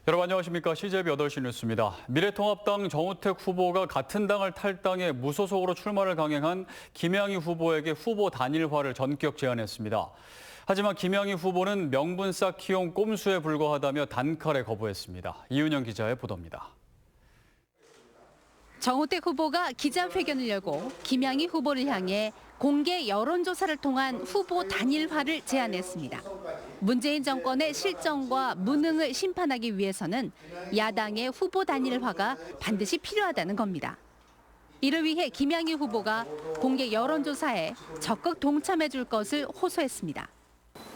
여러분 안녕하십니까. CJB 8시 뉴스입니다. 미래통합당 정우택 후보가 같은 당을 탈당해 무소속으로 출마를 강행한 김양희 후보에게 후보 단일화를 전격 제안했습니다. 하지만 김양희 후보는 명분 쌓기용 꼼수에 불과하다며 단칼에 거부했습니다. 이윤영 기자의 보도입니다. 정우택 후보가 기자회견을 열고 김양희 후보를 향해 공개 여론조사를 통한 후보 단일화를 제안했습니다. 문재인 정권의 실정과 무능을 심판하기 위해서는 야당의 후보 단일화가 반드시 필요하다는 겁니다. 이를 위해 김양희 후보가 공개 여론조사에 적극 동참해 줄 것을 호소했습니다.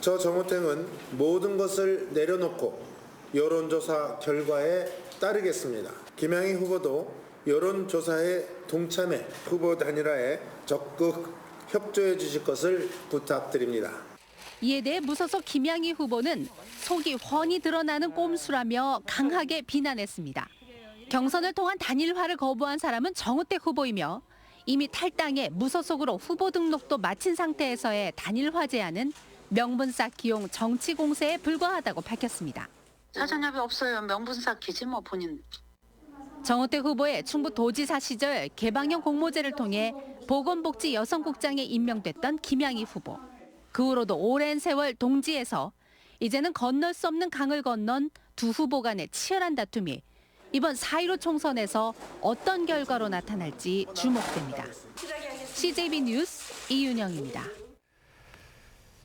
저 정우택은 모든 것을 내려놓고 여론조사 결과에 따르겠습니다. 김양희 후보도 여론조사에 동참해 후보 단일화에 적극 협조해 주실 것을 부탁드립니다. 이에 대해 무소속 김양희 후보는 속이 훤히 드러나는 꼼수라며 강하게 비난했습니다. 경선을 통한 단일화를 거부한 사람은 정우택 후보이며 이미 탈당해 무소속으로 후보 등록도 마친 상태에서의 단일화 제안은 명분 쌓기용 정치 공세에 불과하다고 밝혔습니다. 사전협의 없어요. 명분 쌓기지 뭐 본인. 정우택 후보의 충북도지사 시절 개방형 공모제를 통해 보건복지 여성국장에 임명됐던 김양희 후보. 그 후로도 오랜 세월 동지에서 이제는 건널 수 없는 강을 건넌 두 후보 간의 치열한 다툼이 이번 4.15 총선에서 어떤 결과로 나타날지 주목됩니다. CJB 뉴스 이윤영입니다.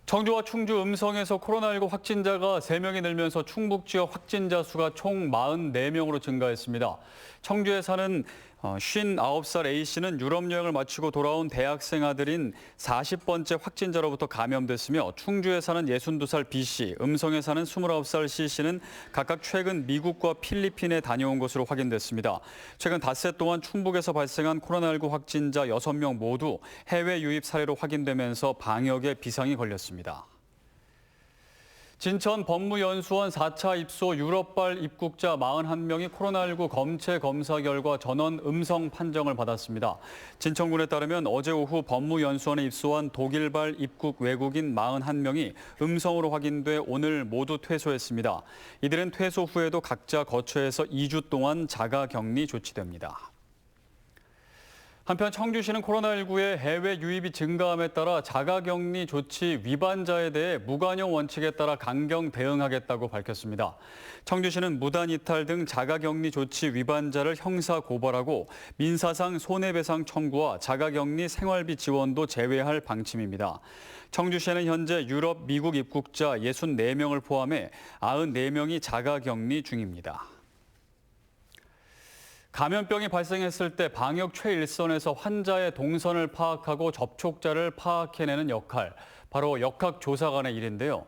청주와 충주 음성에서 코로나19 확진자가 3명이 늘면서 충북 지역 확진자 수가 총 44명으로 증가했습니다. 청주에 사는 59살 A씨는 유럽 여행을 마치고 돌아온 대학생 아들인 40번째 확진자로부터 감염됐으며 충주에 사는 62살 B씨, 음성에 사는 29살 C씨는 각각 최근 미국과 필리핀에 다녀온 것으로 확인됐습니다. 최근 닷새 동안 충북에서 발생한 코로나19 확진자 6명 모두 해외 유입 사례로 확인되면서 방역에 비상이 걸렸습니다. 진천 법무연수원 4차 입소 유럽발 입국자 41명이 코로나19 검체 검사 결과 전원 음성 판정을 받았습니다. 진천군에 따르면 어제 오후 법무연수원에 입소한 독일발 입국 외국인 41명이 음성으로 확인돼 오늘 모두 퇴소했습니다. 이들은 퇴소 후에도 각자 거처에서 2주 동안 자가격리 조치됩니다. 한편 청주시는 코로나19의 해외 유입이 증가함에 따라 자가격리 조치 위반자에 대해 무관용 원칙에 따라 강경 대응하겠다고 밝혔습니다. 청주시는 무단이탈 등 자가격리 조치 위반자를 형사 고발하고 민사상 손해배상 청구와 자가격리 생활비 지원도 제외할 방침입니다. 청주시는 현재 유럽, 미국 입국자 64명을 포함해 94명이 자가격리 중입니다. 감염병이 발생했을 때 방역 최일선에서 환자의 동선을 파악하고 접촉자를 파악해내는 역할, 바로 역학조사관의 일인데요.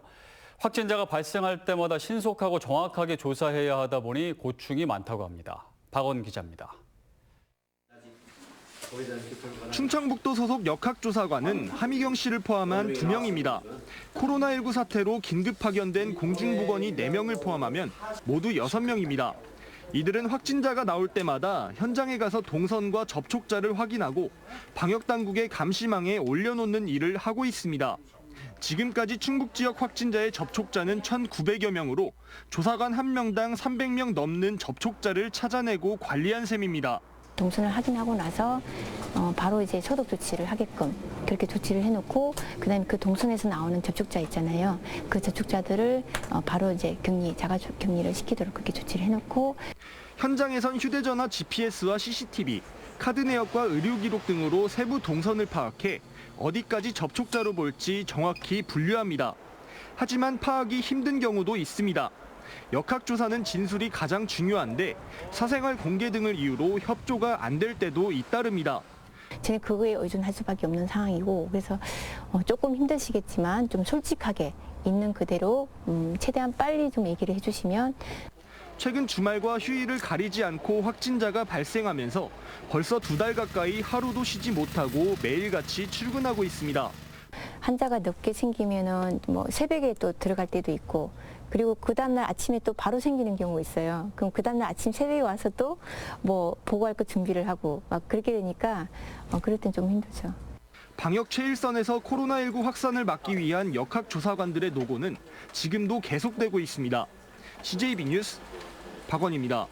확진자가 발생할 때마다 신속하고 정확하게 조사해야 하다 보니 고충이 많다고 합니다. 박원 기자입니다. 충청북도 소속 역학조사관은 하미경 씨를 포함한 2명입니다. 코로나19 사태로 긴급 파견된 공중보건이 4명을 포함하면 모두 6명입니다. 이들은 확진자가 나올 때마다 현장에 가서 동선과 접촉자를 확인하고 방역당국의 감시망에 올려놓는 일을 하고 있습니다. 지금까지 충북 지역 확진자의 접촉자는 1,900여 명으로 조사관 1명당 300명 넘는 접촉자를 찾아내고 관리한 셈입니다. 동선을 확인하고 나서 바로 이제 소독 조치를 하게끔 그렇게 조치를 해놓고 그다음에 그 동선에서 나오는 접촉자 있잖아요. 그 접촉자들을 바로 이제 자가 격리를 시키도록 그렇게 조치를 해놓고 현장에선 휴대전화 GPS와 CCTV, 카드 내역과 의료 기록 등으로 세부 동선을 파악해 어디까지 접촉자로 볼지 정확히 분류합니다. 하지만 파악이 힘든 경우도 있습니다. 역학조사는 진술이 가장 중요한데 사생활 공개 등을 이유로 협조가 안 될 때도 잇따릅니다. 저는 그거에 의존할 수밖에 없는 상황이고 그래서 조금 힘드시겠지만 좀 솔직하게 있는 그대로 최대한 빨리 좀 얘기를 해주시면. 최근 주말과 휴일을 가리지 않고 확진자가 발생하면서 벌써 2달 가까이 하루도 쉬지 못하고 매일같이 출근하고 있습니다. 환자가 늦게 생기면은 뭐 새벽에 또 들어갈 때도 있고 그리고 그 다음날 아침에 또 바로 생기는 경우가 있어요. 그럼 그 다음날 아침 새벽에 와서 또 뭐 보고할 거 준비를 하고 막 그렇게 되니까 그럴 땐 좀 힘들죠. 방역 최일선에서 코로나19 확산을 막기 위한 역학조사관들의 노고는 지금도 계속되고 있습니다. CJB 뉴스 학원입니다.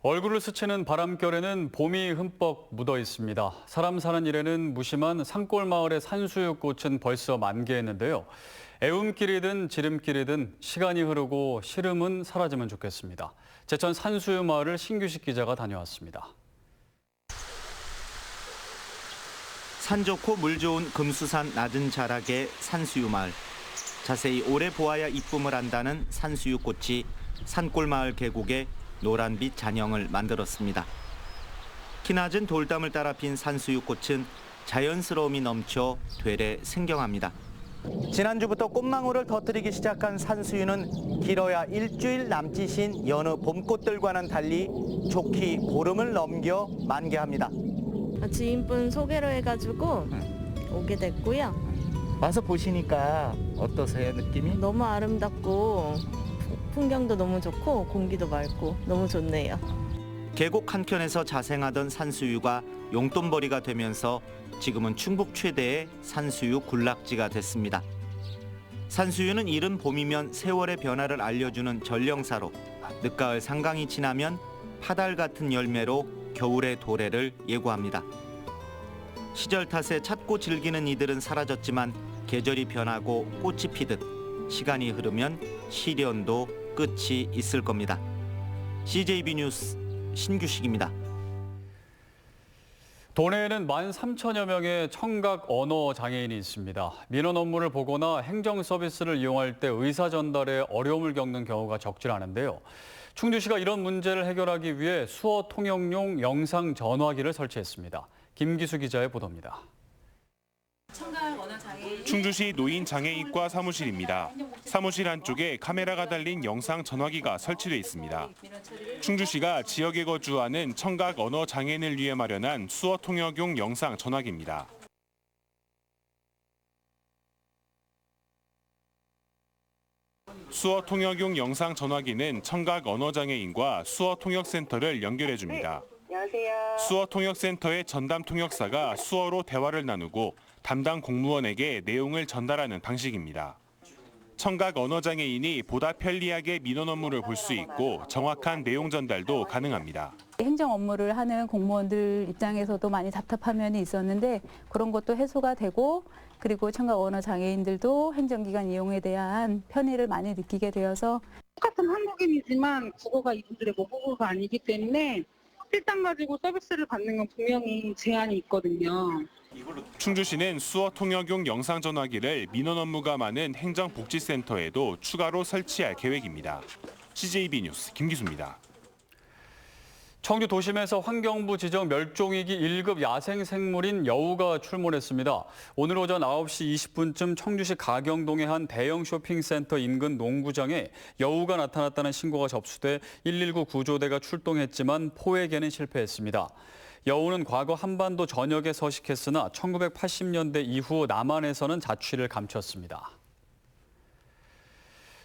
얼굴을 스치는 바람결에는 봄이 흠뻑 묻어 있습니다. 사람 사는 일에는 무심한 산골 마을의 산수유꽃은 벌써 만개했는데요. 애움길이든 지름길이든 시간이 흐르고 시름은 사라지면 좋겠습니다. 제천 산수유 마을을 신규식 기자가 다녀왔습니다. 산 좋고 물 좋은 금수산 낮은 자락의 산수유 마을. 자세히 오래 보아야 이쁨을 안다는 산수유 꽃이 산골 마을 계곡에 노란빛 잔영을 만들었습니다. 키낮은 돌담을 따라 핀 산수유 꽃은 자연스러움이 넘쳐 되레 생경합니다. 지난주부터 꽃망울을 터뜨리기 시작한 산수유는 길어야 일주일 남짓인 여느 봄꽃들과는 달리 좋게 보름을 넘겨 만개합니다. 지인분 소개로 해가지고 오게 됐고요. 와서 보시니까 어떠세요, 느낌이? 너무 아름답고 풍경도 너무 좋고 공기도 맑고 너무 좋네요. 계곡 한켠에서 자생하던 산수유가 용돈벌이가 되면서 지금은 충북 최대의 산수유 군락지가 됐습니다. 산수유는 이른 봄이면 세월의 변화를 알려주는 전령사로, 늦가을 상강이 지나면 파달 같은 열매로 겨울의 도래를 예고합니다. 시절 탓에 찾고 즐기는 이들은 사라졌지만 계절이 변하고 꽃이 피듯 시간이 흐르면 시련도 끝이 있을 겁니다. CJB 뉴스 신규식입니다. 도내에는 13,000여 명의 청각 언어 장애인이 있습니다. 민원 업무를 보거나 행정 서비스를 이용할 때 의사 전달에 어려움을 겪는 경우가 적지 않은데요. 충주시가 이런 문제를 해결하기 위해 수어 통역용 영상 전화기를 설치했습니다. 김기수 기자의 보도입니다. 충주시 노인장애인과 사무실입니다. 사무실 한쪽에 카메라가 달린 영상 전화기가 설치돼 있습니다. 충주시가 지역에 거주하는 청각 언어 장애인을 위해 마련한 수어 통역용 영상 전화기입니다. 수어 통역용 영상 전화기는 청각 언어 장애인과 수어 통역센터를 연결해 줍니다. 수어 통역센터의 전담 통역사가 수어로 대화를 나누고 담당 공무원에게 내용을 전달하는 방식입니다. 청각 언어장애인이 보다 편리하게 민원 업무를 볼 수 있고 정확한 내용 전달도 가능합니다. 행정 업무를 하는 공무원들 입장에서도 많이 답답한 면이 있었는데 그런 것도 해소가 되고 그리고 청각 언어장애인들도 행정기관 이용에 대한 편의를 많이 느끼게 되어서 똑같은 한국인이지만 국어가 이분들의 모국어가 아니기 때문에 필당 가지고 서비스를 받는 건 분명히 제한이 있거든요. 충주시는 수어 통역용 영상 전화기를 민원 업무가 많은 행정복지센터에도 추가로 설치할 계획입니다. CJB 뉴스 김기수입니다. 청주 도심에서 환경부 지정 멸종위기 1급 야생생물인 여우가 출몰했습니다. 오늘 오전 9시 20분쯤 청주시 가경동의 한 대형 쇼핑센터 인근 농구장에 여우가 나타났다는 신고가 접수돼 119 구조대가 출동했지만 포획에는 실패했습니다. 여우는 과거 한반도 전역에 서식했으나 1980년대 이후 남한에서는 자취를 감췄습니다.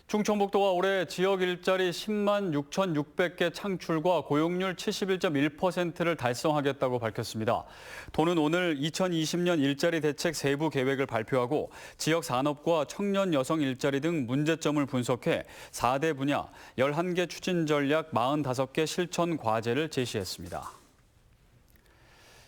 충청북도가 올해 지역 일자리 10만 6,600개 창출과 고용률 71.1%를 달성하겠다고 밝혔습니다. 도는 오늘 2020년 일자리 대책 세부 계획을 발표하고 지역 산업과 청년 여성 일자리 등 문제점을 분석해 4대 분야 11개 추진 전략 45개 실천 과제를 제시했습니다.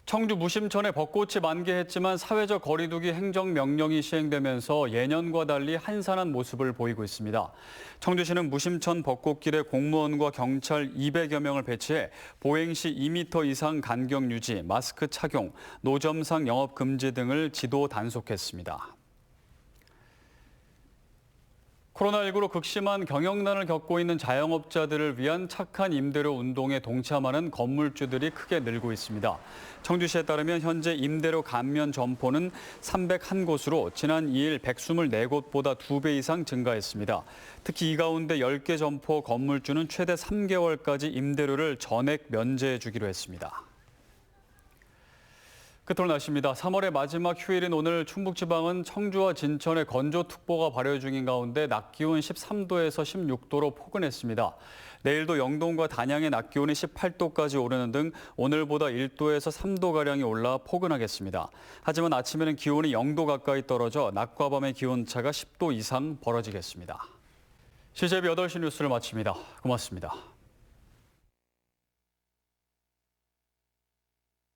청주 무심천에 벚꽃이 만개했지만 사회적 거리두기 행정명령이 시행되면서 예년과 달리 한산한 모습을 보이고 있습니다. 청주시는 무심천 벚꽃길에 공무원과 경찰 200여 명을 배치해 보행 시 2m 이상 간격 유지, 마스크 착용, 노점상 영업 금지 등을 지도 단속했습니다. 코로나19로 극심한 경영난을 겪고 있는 자영업자들을 위한 착한 임대료 운동에 동참하는 건물주들이 크게 늘고 있습니다. 청주시에 따르면 현재 임대료 감면 점포는 301곳으로 지난 2일 124곳보다 2배 이상 증가했습니다. 특히 이 가운데 10개 점포 건물주는 최대 3개월까지 임대료를 전액 면제해 주기로 했습니다. 끝으로 날씨입니다. 3월의 마지막 휴일인 오늘 충북지방은 청주와 진천에 건조특보가 발효 중인 가운데 낮 기온 13도에서 16도로 포근했습니다. 내일도 영동과 단양의 낮 기온이 18도까지 오르는 등 오늘보다 1도에서 3도가량이 올라 포근하겠습니다. 하지만 아침에는 기온이 0도 가까이 떨어져 낮과 밤의 기온차가 10도 이상 벌어지겠습니다. CJB 8시 뉴스를 마칩니다. 고맙습니다.